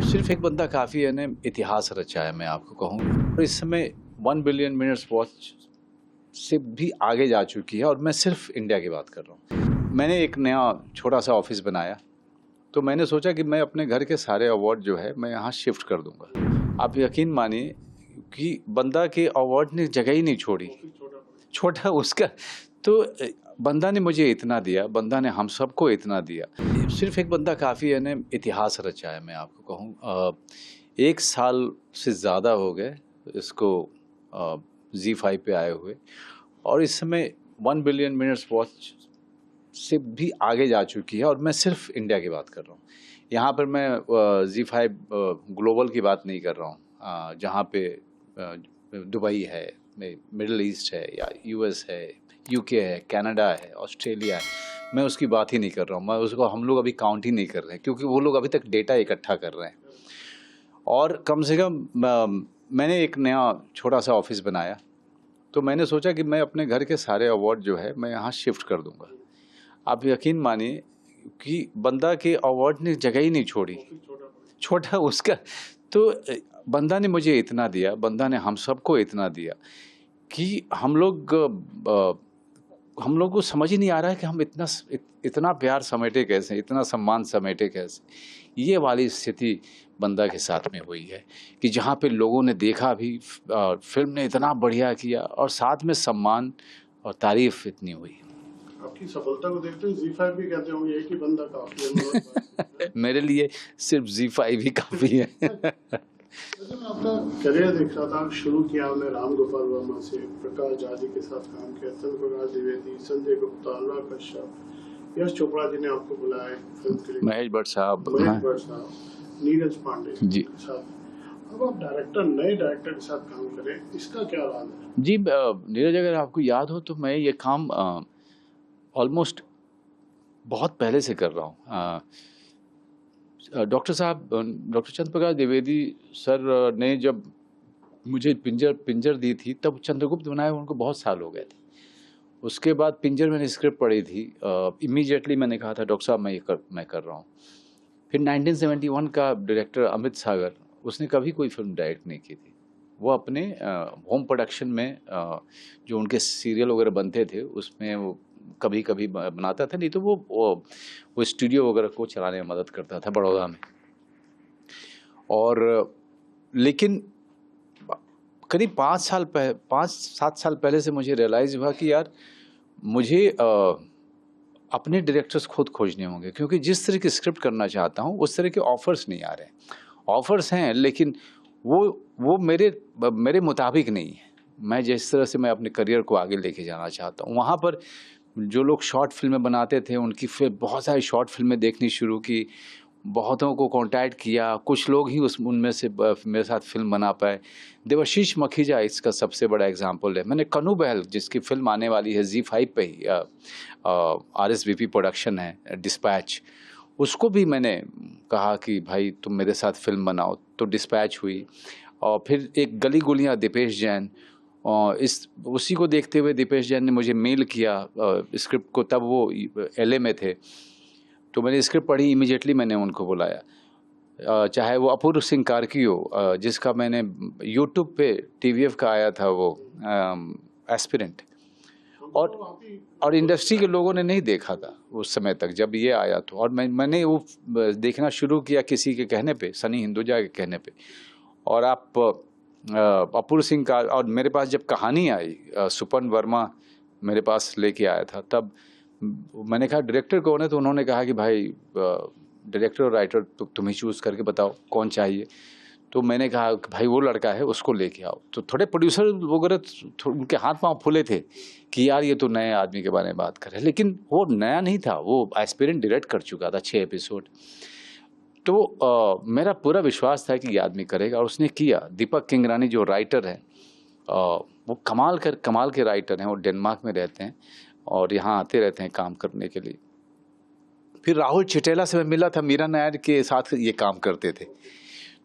सिर्फ एक बंदा काफ़ी है ने इतिहास रचा है, मैं आपको कहूँ। और इस समय 1 बिलियन मिनट्स वॉच से भी आगे जा चुकी है और मैं सिर्फ इंडिया की बात कर रहा हूँ। मैंने एक नया छोटा-सा ऑफ़िस बनाया, तो मैंने सोचा कि मैं अपने घर के सारे अवार्ड जो है, मैं यहाँ शिफ्ट कर दूँगा। आप यकीन मानिए कि बंदा के अवार्ड ने जगह ही नहीं छोड़ी। छोटा उसका तो बंदा ने मुझे इतना दिया, बंदा ने हम सबको इतना दिया। सिर्फ एक बंदा काफ़ी है ने इतिहास रचा है, मैं आपको कहूँ। 1 साल से ज़्यादा हो गए इसको ज़ी5 पे आए हुए और इस समय 1 बिलियन मिनट्स वॉच से भी आगे जा चुकी है और मैं सिर्फ इंडिया की बात कर रहा हूँ। यहाँ पर मैं ज़ी5 ग्लोबल की बात नहीं कर रहा हूँ, जहाँ पे दुबई है, मिडल ईस्ट है या यूएस है, यूके है, कनाडा है, ऑस्ट्रेलिया है, मैं उसकी बात ही नहीं कर रहा हूँ। मैं उसको हम लोग अभी काउंट ही नहीं कर रहे हैं क्योंकि वो लोग अभी तक डेटा इकट्ठा कर रहे हैं। और कम से कम मैंने एक नया छोटा-सा ऑफ़िस बनाया, तो मैंने सोचा कि मैं अपने घर के सारे अवार्ड जो है, मैं यहाँ शिफ्ट कर दूँगा। आप यकीन मानिए कि बंदा के अवार्ड ने जगह ही नहीं छोड़ी। छोटा उसका तो बंदा ने मुझे इतना दिया, बंदा ने हम सबको इतना दिया कि हम लोग को समझ ही नहीं आ रहा है कि हम इतना प्यार समेटे कैसे, इतना सम्मान समेटे कैसे। ये वाली स्थिति बंदा के साथ में हुई है कि जहाँ पे लोगों ने देखा भी फ़िल्म ने इतना बढ़िया किया और साथ में सम्मान और तारीफ़ इतनी हुई। आपकी सफलता को देखते हुए ज़ी5 भी कहते होंगे एक ही बंदा काफ़ी है। मेरे लिए सिर्फ ज़ी5 ही काफ़ी है। वैसे मैं आपका करियर देख रहा था, शुरू किया आपने राम गोपाल वर्मा से, प्रकाश झा जी के साथ काम किया, चंद्र प्रकाश द्विवेदी, संजय गुप्ता, अनुराग कश्यप, यश चोपड़ा जी ने आपको बुलाया फिल्म के लिए, महेश भट्ट साहब, नीरज पांडे जी के साथ। अब आप नए डायरेक्टर के साथ काम करें, इसका क्या राज है? जी, नीरज, अगर आपको याद हो तो मैं ये काम ऑलमोस्ट बहुत पहले से कर रहा हूँ। डॉक्टर चंद्र प्रकाश द्विवेदी सर ने जब मुझे पिंजर दी थी तब चंद्रगुप्त बनाए उनको बहुत साल हो गए थे। उसके बाद पिंजर मैंने स्क्रिप्ट पढ़ी थी, इमीडिएटली मैंने कहा था डॉक्टर साहब मैं कर रहा हूँ। फिर 1971 का डायरेक्टर अमित सागर, उसने कभी कोई फिल्म डायरेक्ट नहीं की थी। वो अपने होम प्रोडक्शन में जो उनके सीरियल वगैरह बनते थे उसमें वो कभी कभी बनाता था, नहीं तो वो स्टूडियो वगैरह को चलाने में मदद करता था बड़ौदा में। और लेकिन करीब 5-7 साल पहले से मुझे रियलाइज़ हुआ कि यार मुझे अपने डायरेक्टर्स खुद खोजने होंगे, क्योंकि जिस तरह की स्क्रिप्ट करना चाहता हूँ उस तरह के ऑफ़र्स नहीं आ रहे हैं। ऑफ़र्स हैं लेकिन वो मेरे मुताबिक नहीं है। मैं जिस तरह से मैं अपने करियर को आगे लेके जाना चाहता हूँ, वहाँ पर जो लोग शॉर्ट फिल्में बनाते थे उनकी फिर बहुत सारी शॉर्ट फिल्में देखनी शुरू की, बहुतों को कॉन्टैक्ट किया, कुछ लोग ही उनमें से मेरे साथ फिल्म बना पाए। देवाशीष मखीजा इसका सबसे बड़ा एग्जाम्पल है। मैंने कन्नू बहल, जिसकी फिल्म आने वाली है ज़ी5 पे ही, RSVP प्रोडक्शन है, डिस्पैच, उसको भी मैंने कहा कि भाई तुम मेरे साथ फिल्म बनाओ, तो डिस्पैच हुई। और फिर एक गली गुलियाँ, दीपेश जैन, उसी को देखते हुए दीपेश जैन ने मुझे मेल किया स्क्रिप्ट को, तब वो LA में थे। तो मैंने स्क्रिप्ट पढ़ी, इमीडिएटली मैंने उनको बुलाया। चाहे वो अपूर्व सिंह कार्की हो, जिसका मैंने यूट्यूब पे TVF का आया था वो एस्पिरेंट, और इंडस्ट्री के लोगों ने नहीं देखा था उस समय तक जब ये आया तो। और मैंने वो देखना शुरू किया किसी के कहने पे, सनी हिंदुजा के कहने पे। और आप अपूर्व सिंह का, और मेरे पास जब कहानी आई, सुपन वर्मा मेरे पास लेके आया था, तब मैंने कहा डायरेक्टर कौन है, तो उन्होंने कहा कि भाई डायरेक्टर और राइटर तो तुम ही चूज़ करके बताओ कौन चाहिए। तो मैंने कहा कि भाई वो लड़का है, उसको लेके आओ। तो थोड़े प्रोड्यूसर वगैरह उनके हाथ पाँव फूले थे कि यार ये तो नए आदमी के बारे में बात कर रहे हैं, लेकिन वो नया नहीं था, वो एस्पिरेंट डायरेक्ट कर चुका था 6 एपिसोड। तो मेरा पूरा विश्वास था कि ये आदमी करेगा, और उसने किया। दीपक किंगरानी जो राइटर हैं, वो कमाल के राइटर हैं। वो डेनमार्क में रहते हैं और यहाँ आते रहते हैं काम करने के लिए। फिर राहुल चिटेला से मैं मिला था, मीरा नायर के साथ ये काम करते थे।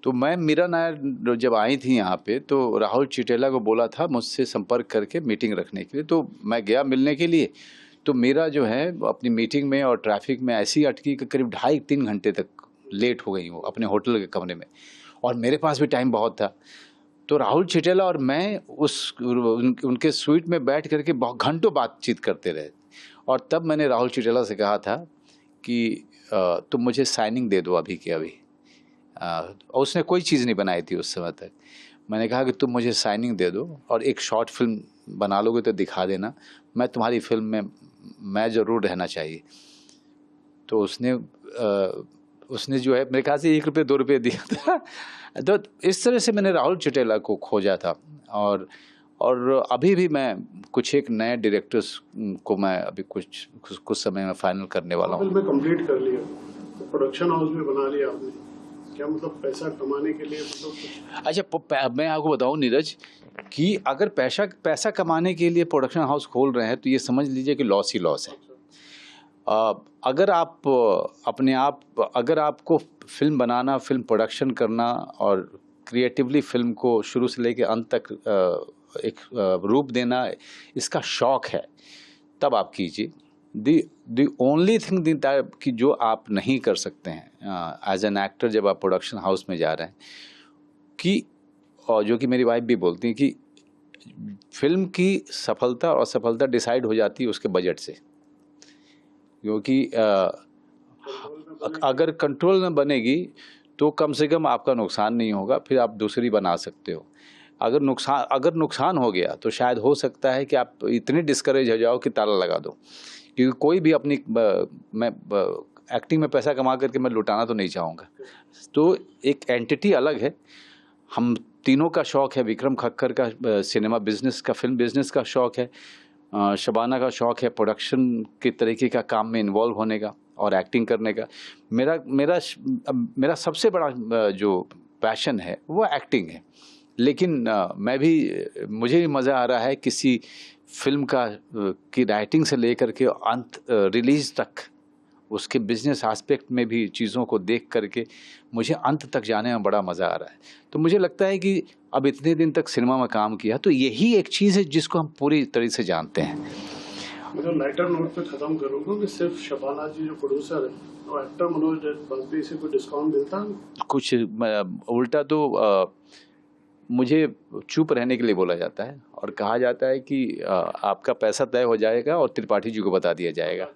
तो मैं, मीरा नायर जब आई थी यहाँ पे, तो राहुल चिटेला को बोला था मुझसे संपर्क करके मीटिंग रखने के लिए। तो मैं गया मिलने के लिए, तो मीरा जो है अपनी मीटिंग में और ट्रैफिक में ऐसी अटकी कि करीब 2.5-3 घंटे तक लेट हो गई हूँ अपने होटल के कमरे में, और मेरे पास भी टाइम बहुत था। तो राहुल चिटेला और मैं उनके स्वीट में बैठ करके बहुत घंटों बातचीत करते रहे। और तब मैंने राहुल चिटेला से कहा था कि तुम मुझे साइनिंग दे दो अभी के अभी। और उसने कोई चीज़ नहीं बनाई थी उस समय तक। मैंने कहा कि तुम मुझे साइनिंग दे दो और एक शॉर्ट फिल्म बना लोगे तो दिखा देना, मैं तुम्हारी फिल्म में मैं ज़रूर रहना चाहिए। तो उसने जो है मेरे ख्याल से 1 रुपये 2 रुपये दिया था। तो इस तरह से मैंने राहुल चिटेला को खोजा था। और अभी भी मैं कुछ एक नए डायरेक्टर्स को मैं अभी कुछ समय में फाइनल करने वाला हूँ। फिल्में कंप्लीट कर लिया, तो प्रोडक्शन हाउस में बना लिया आपने, क्या मतलब पैसा कमाने के लिए मतलब? अच्छा, मैं आपको बताऊं नीरज कि अगर पैसा कमाने के लिए प्रोडक्शन हाउस खोल रहे हैं तो ये समझ लीजिए कि लॉस ही लॉस है। अगर आपको फिल्म बनाना, फिल्म प्रोडक्शन करना और क्रिएटिवली फिल्म को शुरू से लेकर अंत तक एक रूप देना इसका शौक है, तब आप कीजिए। द ओनली थिंग कि जो आप नहीं कर सकते हैं एज एन एक्टर जब आप प्रोडक्शन हाउस में जा रहे हैं, कि और जो कि मेरी वाइफ भी बोलती हैं कि फिल्म की सफलता और असफलता डिसाइड हो जाती है उसके बजट से। क्योंकि अगर कंट्रोल में बनेगी तो कम से कम आपका नुकसान नहीं होगा, फिर आप दूसरी बना सकते हो। अगर नुकसान हो गया तो शायद हो सकता है कि आप इतने डिस्करेज हो जाओ कि ताला लगा दो। क्योंकि कोई भी अपनी मैं एक्टिंग में पैसा कमा करके मैं लुटाना तो नहीं चाहूँगा। तो एक एंटिटी अलग है, हम तीनों का शौक है। विक्रम खक्कर का सिनेमा बिजनेस का, फिल्म बिजनेस का शौक है, शबाना का शौक है प्रोडक्शन के तरीके का काम में इन्वॉल्व होने का और एक्टिंग करने का। मेरा सबसे बड़ा जो पैशन है वो एक्टिंग है। लेकिन मुझे भी मज़ा आ रहा है किसी फिल्म की राइटिंग से लेकर के अंत रिलीज तक, उसके बिजनेस एस्पेक्ट में भी चीज़ों को देख करके मुझे अंत तक जाने में बड़ा मज़ा आ रहा है। तो मुझे लगता है कि अब इतने दिन तक सिनेमा में काम किया तो यही एक चीज़ है जिसको हम पूरी तरह से जानते हैं। मतलब लाइटर नोट पे ख़त्म करूँगा कि सिर्फ शबाना जी जो प्रोड्यूसर है और एक्टर मनोज वाजपेयी से कोई डिस्काउंट मिलता है? कुछ उल्टा तो मुझे चुप रहने के लिए बोला जाता है और कहा जाता है कि आपका पैसा तय हो जाएगा और त्रिपाठी जी को बता दिया जाएगा।